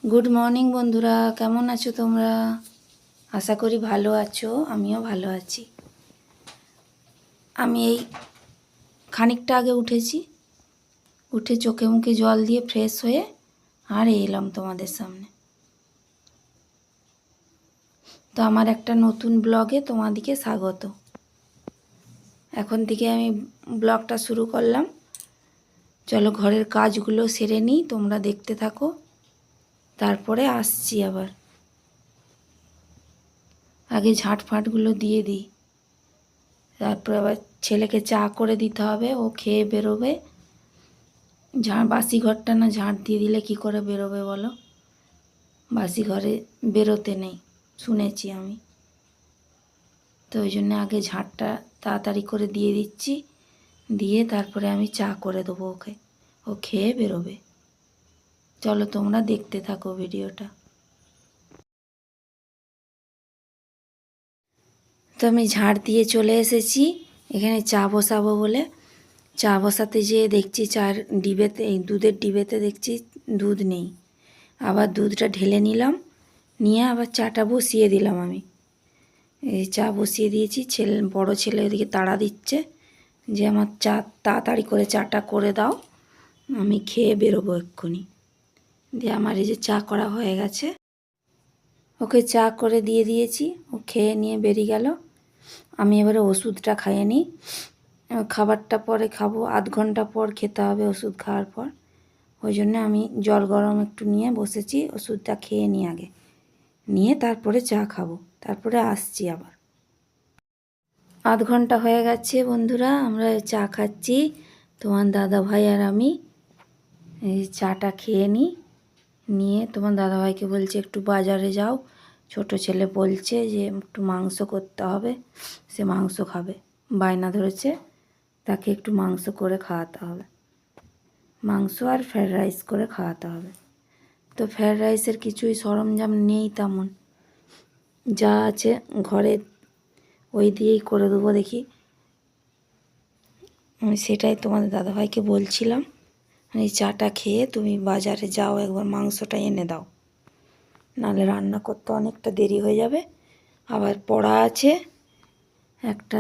Good morning বন্ধুরা, কেমন আছো তোমরা? আশা করি ভালো আছো, আমিও ভালো আছি। আমি এই খানিকটা আগে উঠেছি, উঠে চোখে মুখে জল দিয়ে ফ্রেশ হয়ে আর এলাম তোমাদের সামনে। তো আমার একটা নতুন ব্লগে তোমাদেরকে স্বাগত। এখন থেকে আমি ব্লগটা শুরু করলাম। চলো ঘরের কাজগুলো সেরে নিই, তোমরা দেখতে থাকো, তারপরে আসছি আবার। আগে ঝাঁটফাঁটগুলো দিয়ে দিই, তারপরে আবার ছেলেকে চা করে দিতে হবে, ও খেয়ে বেরোবে। বাসি ঘরটা না ঝাঁট দিয়ে দিলে কি করে বেরোবে বলো? বাসি ঘরে বেরোতে নেই শুনেছি আমি, তো ওই জন্য আগে ঝাঁটটা তাড়াতাড়ি করে দিয়ে দিচ্ছি, দিয়ে তারপরে আমি চা করে দেবো ওকে, ও খেয়ে বেরোবে। চলো তোমরা দেখতে থাকো ভিডিওটা। তো আমি ঝাঁট দিয়ে চলে এসেছি এখানে চা বসাবো বলে। চা বসাতে যেয়ে দেখছি চার ডিবেতে, এই দুধের ডিবেতে দেখছি দুধ নেই। আবার দুধটা ঢেলে নিলাম, নিয়ে আবার চাটা বসিয়ে দিলাম। আমি এই চা বসিয়ে দিয়েছি, বড় ছেলে ওদিকে তাড়া দিচ্ছে যে আমার চা তাড়াতাড়ি করে চাটা করে দাও, আমি খেয়ে বেরোবো এক্ষুনি। দিয়ে আমার এই যে চা করা হয়ে গেছে, ওকে চা করে দিয়ে দিয়েছি, ও খেয়ে নিয়ে বেরিয়ে গেল। আমি এবারে ওষুধটা খাইয়ে নিই, খাবারটা পরে খাবো, আধ ঘন্টা পর খেতে হবে ওষুধ খাওয়ার পর। ওই জন্য আমি জল গরম একটু নিয়ে বসেছি, ওষুধটা খেয়ে নিই আগে, নিয়ে তারপরে চা খাবো, তারপরে আসছি আবার। আধ ঘন্টা হয়ে গেছে বন্ধুরা, আমরা চা খাচ্ছি, তোমার দাদা ভাই আর আমি। এই চাটা খেয়ে নিই, নিয়ে তোমার দাদাভাইকে বলছে একটু বাজারে যাও, ছোট ছেলে বলছে যে একটু মাংস করতে হবে, সে মাংস খাবে, বায়না ধরেছে, তাকে একটু মাংস করে খাওয়াতে হবে, মাংস আর ফ্রায়েড রাইস করে খাওয়াতে হবে। তো ফ্রায়েড রাইসের কিছুই সরঞ্জাম নেই তেমন, যা আছে ঘরে ওই দিয়েই করে দেবো দেখি। আমি সেটাই তোমাদের দাদাভাইকে বলছিলাম, এই চাটা খেয়ে তুমি বাজারে যাও, একবার মাংসটা এনে দাও, নাহলে রান্না করতে অনেকটা দেরি হয়ে যাবে। আবার পড়া আছে একটা,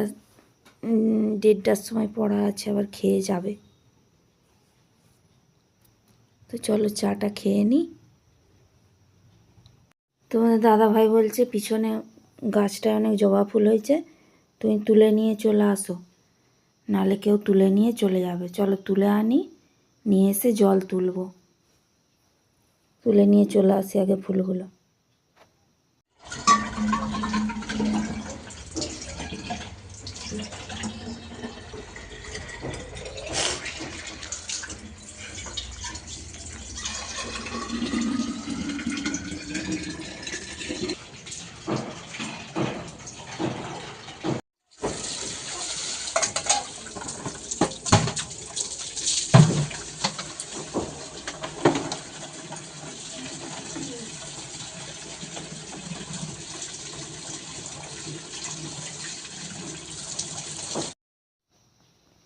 1:30টার সময় পড়া আছে, আবার খেয়ে যাবে। তো চলো চাটা খেয়ে নিই। তোমাদের দাদাভাই বলছে পিছনে গাছটায় অনেক জবা ফুল হয়েছে, তুমি তুলে নিয়ে চলে আসো, নাহলে কেউ তুলে নিয়ে চলে যাবে। চলো তুলে আনি, নিয়ে এসে জল তুলবো, তুলে নিয়ে চলে আসি আগে ফুলগুলো।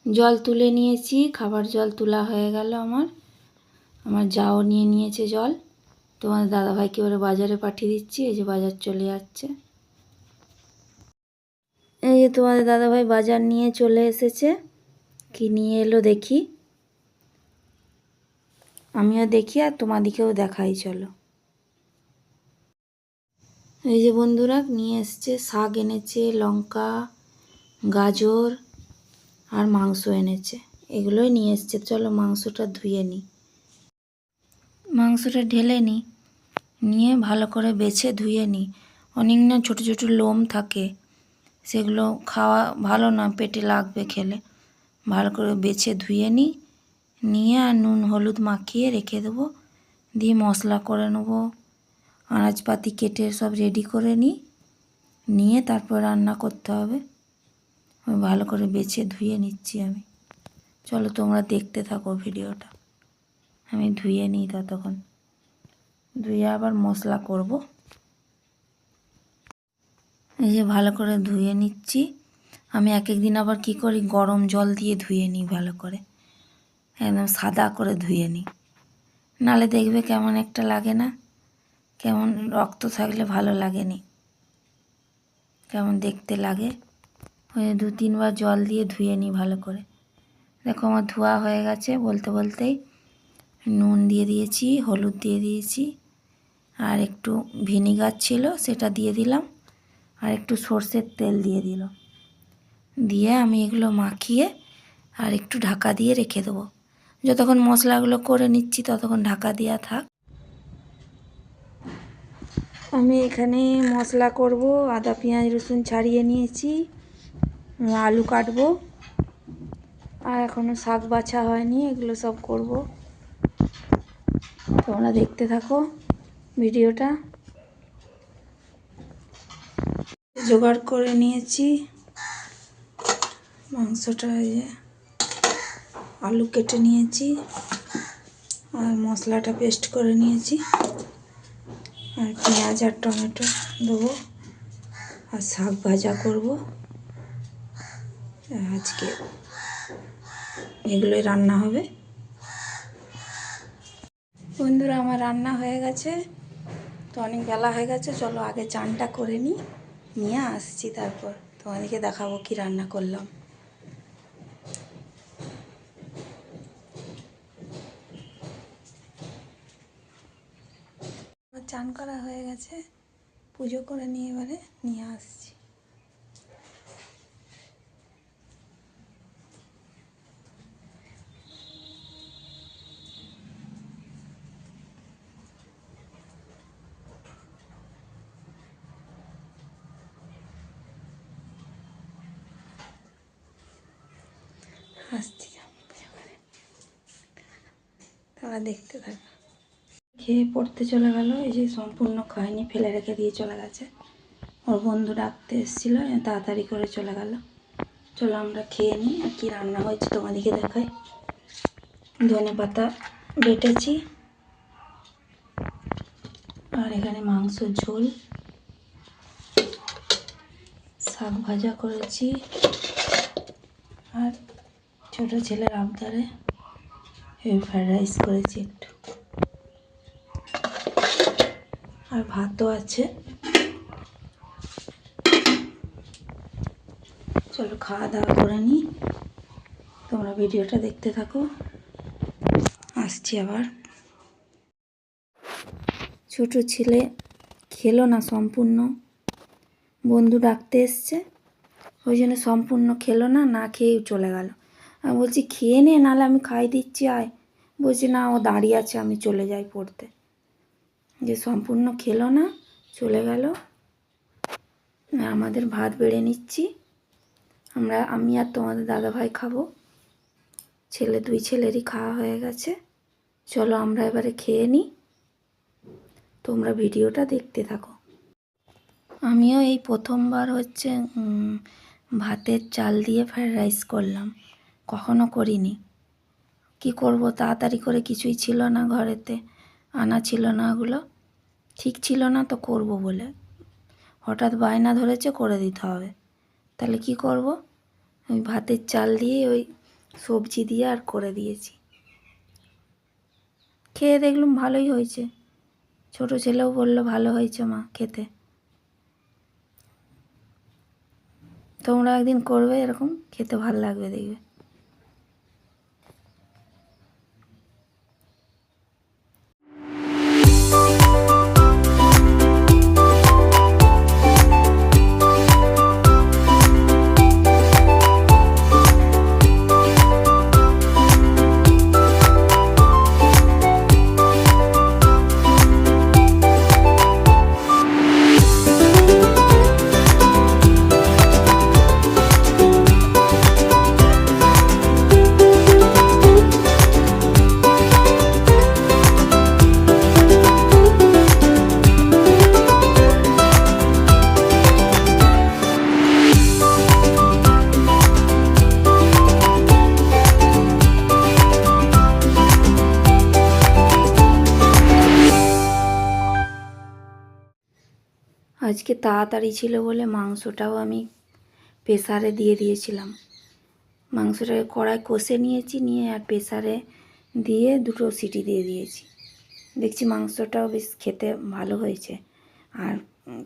জল তুলে নিয়েছি, খাবার জল তোলা হয়ে গেল আমার। আমার যাও নিয়ে নিয়েছে জল। তোমাদের দাদাভাইকে এবারে বাজারে পাঠিয়ে দিচ্ছি, এই যে বাজার চলে যাচ্ছে। এই যে তোমাদের দাদাভাই বাজার নিয়ে চলে এসেছে, কি নিয়ে এলো দেখি, আমিও দেখি আর তোমাদিকেও দেখাই। চলো, এই যে বন্ধুরা নিয়ে এসছে, শাক এনেছে, লঙ্কা, গাজর আর মাংস এনেছে, এগুলোই নিয়ে এসছে। চলো মাংসটা ধুয়ে নিই, মাংসটা ঢেলে নিই, নিয়ে ভালো করে বেছে ধুয়ে নিই। অনেক না ছোটো ছোটো লোম থাকে, সেগুলো খাওয়া ভালো না, পেটে লাগবে খেলে। ভালো করে বেছে ধুয়ে নিই, নিয়ে আর নুন হলুদ মাখিয়ে রেখে দেবো, দিয়ে মশলা করে নেবো, আনাজপাতি কেটে সব রেডি করে নিই, নিয়ে তারপর রান্না করতে হবে। ভালো করে বেছে ধুয়ে নিচ্ছি আমি। চলো তোমরা দেখতে থাকো ভিডিওটা, আমি ধুয়ে নিই ততক্ষণ, ধুয়ে আবার মশলা করব। এই যে ভালো করে ধুয়ে নিচ্ছি আমি। এক এক দিন আবার কি করি, গরম জল দিয়ে ধুয়ে নিই, ভালো করে একদম সাদা করে ধুয়ে নিই, নাহলে দেখবে কেমন একটা লাগে না, কেমন রক্ত থাকলে ভালো লাগেনি, কেমন দেখতে লাগে। ওই 2-3 বার জল দিয়ে ধুয়ে নিই ভালো করে। দেখো আমার ধোয়া হয়ে গেছে। বলতে বলতেই নুন দিয়ে দিয়েছি, হলুদ দিয়ে দিয়েছি, আর একটু ভিনিগার ছিল সেটা দিয়ে দিলাম, আর একটু সর্ষের তেল দিয়ে দিলাম। দিয়ে আমি এগুলো মাখিয়ে আর একটু ঢাকা দিয়ে রেখে দেবো। যতক্ষণ মশলাগুলো করে নিচ্ছি ততক্ষণ ঢাকা দেওয়া থাক। আমি এখানে মশলা করব। আদা পেঁয়াজ রসুন ছাড়িয়ে নিয়েছি, আলু কাটবো, আর এখনও শাক বাছা হয়নি, এগুলো সব করব। তোমরা দেখতে থাকো ভিডিওটা। জোগাড় করে নিয়েছি মাংসটা, আলু কেটে নিয়েছি, আর মশলাটা পেস্ট করে নিয়েছি, আর পেঁয়াজ আর টমেটো দেবো, আর শাক ভাজা করব। আজকে এগুলোই রান্না হবে। বন্ধুরা, আমার রান্না হয়ে গেছে, তো অনেক বেলা হয়ে গেছে। চলো আগে চানটা করে নিয়ে আসছি, তারপর তোমাদেরকে দেখাবো কি রান্না করলাম। চান করা হয়ে গেছে, পুজো করে নিয়ে এবারে নিয়ে আসছি। আসছি, তারা দেখতে থাকবে। খেয়ে পড়তে চলে গেল। এই যে সম্পূর্ণ খায়নি, ফেলে রেখে দিয়ে চলে গেছে। ওর বন্ধু ডাকতে এসেছিলো, তাড়াতাড়ি করে চলে গেল। চলো আমরা খেয়ে নিই। আর কী রান্না হয়েছে তোমাদেরকে দেখাই। ধনে পাতা বেটেছি, আর এখানে মাংসর ঝোল, শাক ভাজা করেছি, আর ছোটো ছেলের আবদারে ফ্রাইড রাইস করেছি একটু, আর ভাতও আছে। চলো খাওয়া দাওয়া করে নিই, তোমরা ভিডিওটা দেখতে থাকো। আসছি আবার। ছোট ছেলে খেলো না সম্পূর্ণ, বন্ধু ডাকতে এসছে, ওই জন্য সম্পূর্ণ খেলো না, না খেয়েই চলে গেল। আমি বলছি খেয়ে নে, নাহলে আমি খাই দিচ্ছি আয়। বলছি না, ও দাঁড়িয়ে আছে, আমি চলে যাই পড়তে। যে সম্পূর্ণ খেলো না, চলে গেল। আমাদের ভাত বেড়ে নিচ্ছি, আমি আর তোমাদের দাদাভাই খাবো। দুই ছেলেরই খাওয়া হয়ে গেছে। চলো আমরা এবারে খেয়ে নিই, তোমরা ভিডিওটা দেখতে থাকো। আমিও এই প্রথমবার হচ্ছে ভাতের চাল দিয়ে ফ্রাইড রাইস করলাম, কখনো করিনি। কি করব, তাড়াতাড়ি করে কিছুই ছিল না ঘরেতে, আনা ছিল না, ওগুলো ঠিক ছিল না, তো করব বলে হঠাৎ বায়না ধরেছে করে দিতে হবে। তাহলে কি করব, ওই ভাতের চাল দিয়ে ওই সবজি দিয়ে আর করে দিয়েছি। খেয়ে দেখলাম ভালোই হয়েছে, ছোট ছেলেও বলল ভালো হয়েছে মা খেতে। তোমরা একদিন করবে এরকম, খেতে ভালো লাগবে দেখবে। আজকে তাড়াতাড়ি ছিল বলে মাংসটাও আমি প্রেসারে দিয়ে দিয়েছিলাম। মাংসটাকে কড়াই কষে নিয়েছি, নিয়ে আর প্রেসারে দিয়ে 2 সিটি দিয়ে দিয়েছি। দেখছি মাংসটাও বেশ খেতে ভালো হয়েছে, আর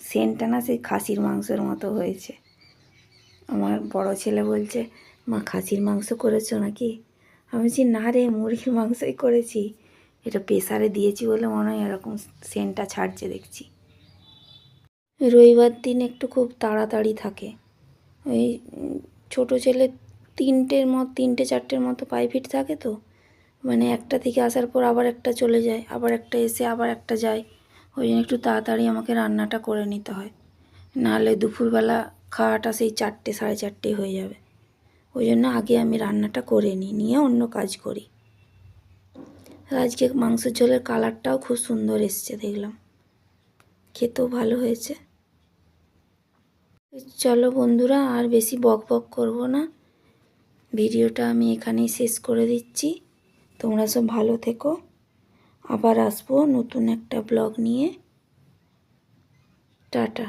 সেন্টটা না সেই খাসির মাংসের মতো হয়েছে। আমার বড় ছেলে বলছে, মা খাসির মাংস করেছো নাকি? আমি বলছি না রে, মুরগির মাংসই করেছি, এটা প্রেসারে দিয়েছি বলে মনে হয় এরকম সেন্টটা ছাড়ছে দেখছি। রবিবার দিন একটু খুব তাড়াতাড়ি থাকে। ওই ছোটো ছেলে তিনটে চারটের মতো প্রাইভেট থাকে, তো মানে একটা থেকে আসার পর আবার একটা চলে যায়, আবার একটা এসে আবার একটা যায়। ওই জন্য একটু তাড়াতাড়ি আমাকে রান্নাটা করে নিতে হয়, নাহলে দুপুরবেলা খাওয়াটা সেই 4টে 4:30 হয়ে যাবে। ওই জন্য আগে আমি রান্নাটা করে নিই, নিয়ে অন্য কাজ করি। আর আজকে মাংসের ঝোলের কালারটাও খুব সুন্দর এসছে দেখলাম, খেতেও ভালো হয়েছে। চলো বন্ধুরা, আর বেশি বক বক করবো না, ভিডিওটা আমি এখানেই শেষ করে দিচ্ছি। তোমরা সব ভালো থেকো, আবার আসবো নতুন একটা ব্লগ নিয়ে। টাটা।